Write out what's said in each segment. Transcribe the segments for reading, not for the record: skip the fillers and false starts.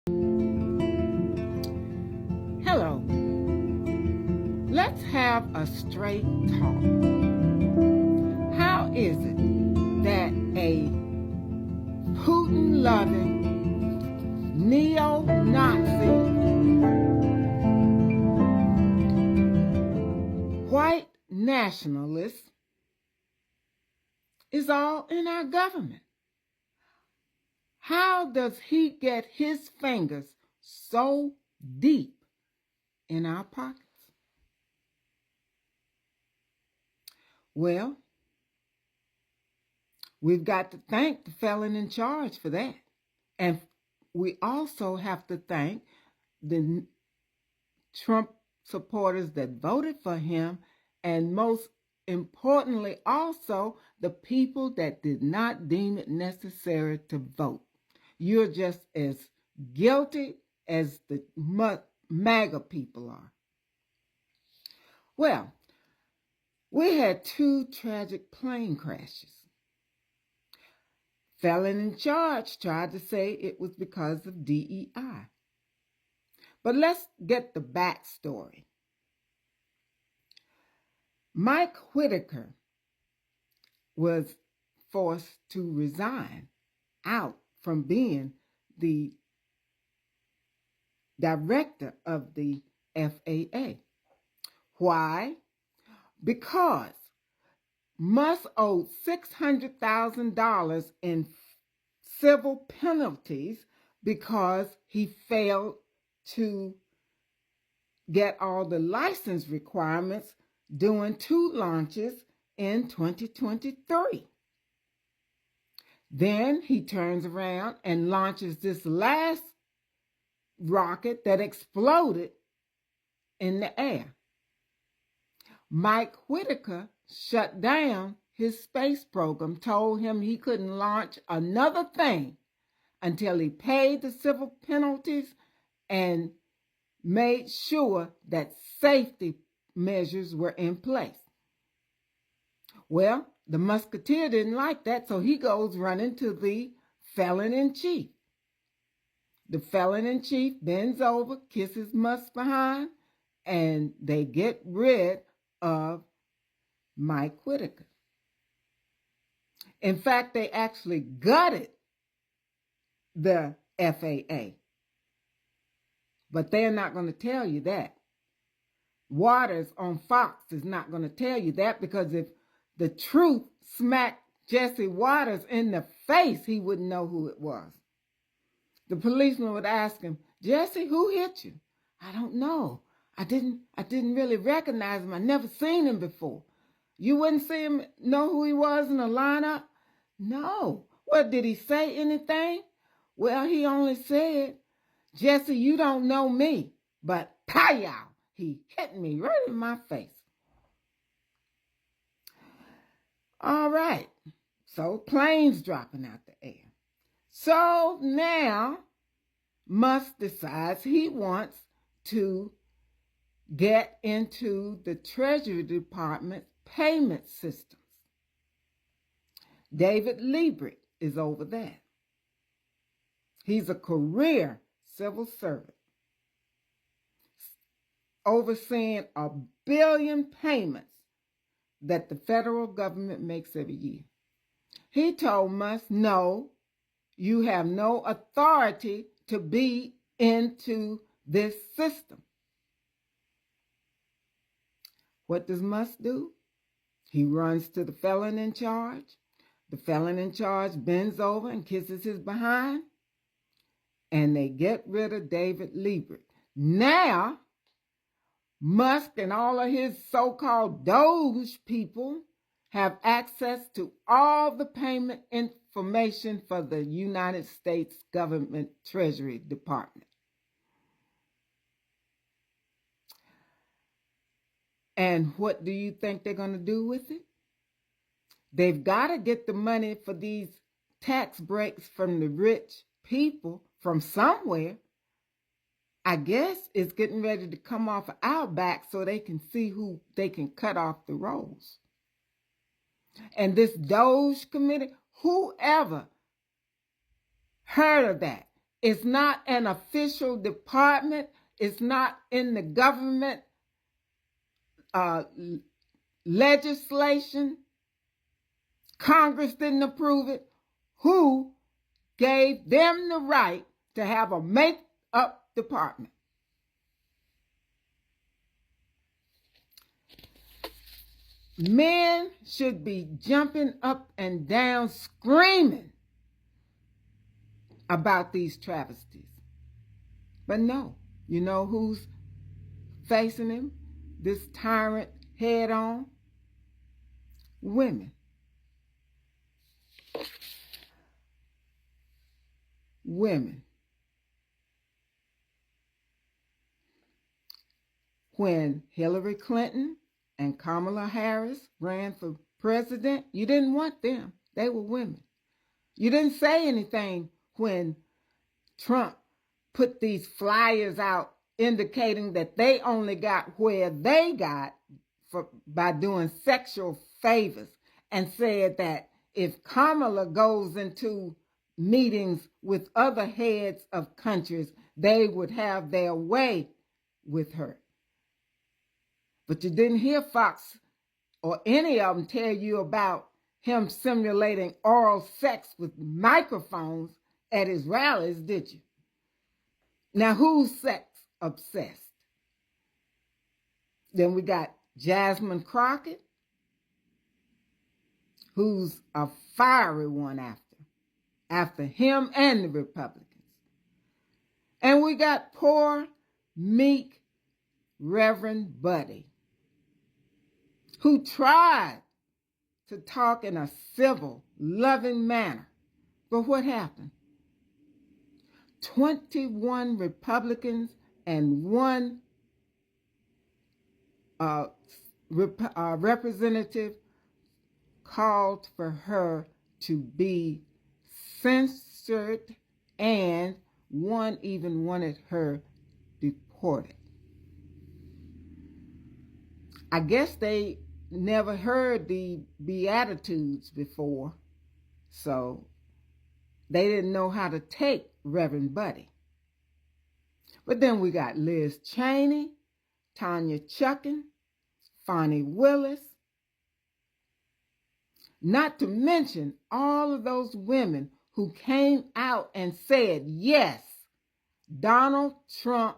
Hello. Let's have a straight talk. How is it that a Putin-loving, neo-Nazi, white nationalist is all in our government? How does he get his fingers so deep in our pockets? Well, we've got to thank the felon in charge for that. And we also have to thank the Trump supporters that voted for him, and most importantly, also the people that did not deem it necessary to vote. You're just as guilty as the MAGA people are. Well, we had 2 tragic plane crashes. Felon in charge tried to say it was because of DEI. But let's get the backstory. Mike Whitaker was forced to resign out from being the director of the FAA. Why? Because Musk owed $600,000 in civil penalties because he failed to get all the license requirements doing 2 launches in 2023. Then he turns around and launches this last rocket that exploded in the air. Mike Whitaker shut down his space program, told him he couldn't launch another thing until he paid the civil penalties and made sure that safety measures were in place. Well, the Musketeer didn't like that, so he goes running to the felon-in-chief. The felon-in-chief bends over, kisses Musk behind, and they get rid of Mike Whitaker. In fact, they actually gutted the FAA. But they're not going to tell you that. Waters on Fox is not going to tell you that, because if the truth smacked Jesse Waters in the face, he wouldn't know who it was. The policeman would ask him, "Jesse, who hit you?" "I don't know. I didn't really recognize him. I never seen him before." "You wouldn't see him, know who he was in the lineup?" "No." "Well, did he say anything?" "Well, he only said, 'Jesse, you don't know me,' but pow, he hit me right in my face." All right, so planes dropping out the air. So now Musk decides he wants to get into the Treasury Department payment systems. David Liebert is over that. He's a career civil servant, overseeing 1 billion payments that the federal government makes every year. He told Musk, "No, you have no authority to be into this system." What does Musk do? He runs to the felon in charge. The felon in charge bends over and kisses his behind, and they get rid of David Liebert. Now, Musk and all of his so-called Doge people have access to all the payment information for the United States government Treasury Department. And what do you think they're going to do with it? They've got to get the money for these tax breaks from the rich people from somewhere. I guess it's getting ready to come off of our back so they can see who they can cut off the rolls. And this Doge committee, whoever heard of that? It's not an official department. It's not in the government legislation. Congress didn't approve it. Who gave them the right to have a make-up department? Men should be jumping up and down screaming about these travesties. But no, you know who's facing him, this tyrant, head on? Women. Women. When Hillary Clinton and Kamala Harris ran for president, you didn't want them. They were women. You didn't say anything when Trump put these flyers out indicating that they only got where they got by doing sexual favors, and said that if Kamala goes into meetings with other heads of countries, they would have their way with her. But you didn't hear Fox or any of them tell you about him simulating oral sex with microphones at his rallies, did you? Now, who's sex obsessed? Then we got Jasmine Crockett, who's a fiery one after him and the Republicans. And we got poor, meek Reverend Buddy, who tried to talk in a civil, loving manner. But what happened? 21 Republicans and one representative called for her to be censored, and one even wanted her deported. I guess they never heard the Beatitudes before, so they didn't know how to take Reverend Buddy. But then we got Liz Cheney, Tanya Chutkan, Fani Willis, not to mention all of those women who came out and said, yes, Donald Trump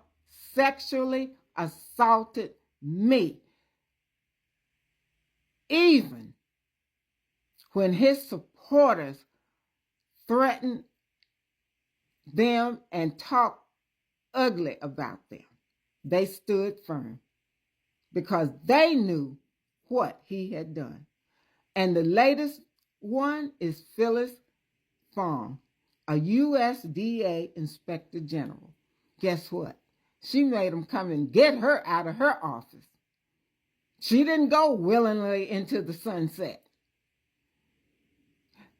sexually assaulted me. Even when his supporters threatened them and talked ugly about them, they stood firm because they knew what he had done. And the latest one is Phyllis Fong, a USDA Inspector General. Guess what? She made them come and get her out of her office. She didn't go willingly into the sunset.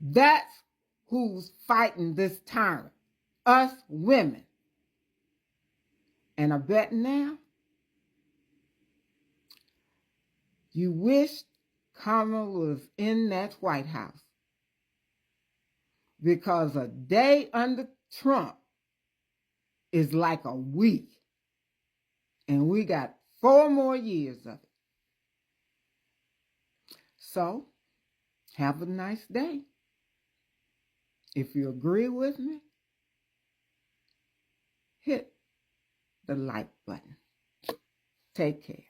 That's who's fighting this tyrant, us women. And I bet now you wish Kamala was in that White House, because a day under Trump is like a week, and we got 4 more years of it. So, have a nice day. If you agree with me, hit the like button. Take care.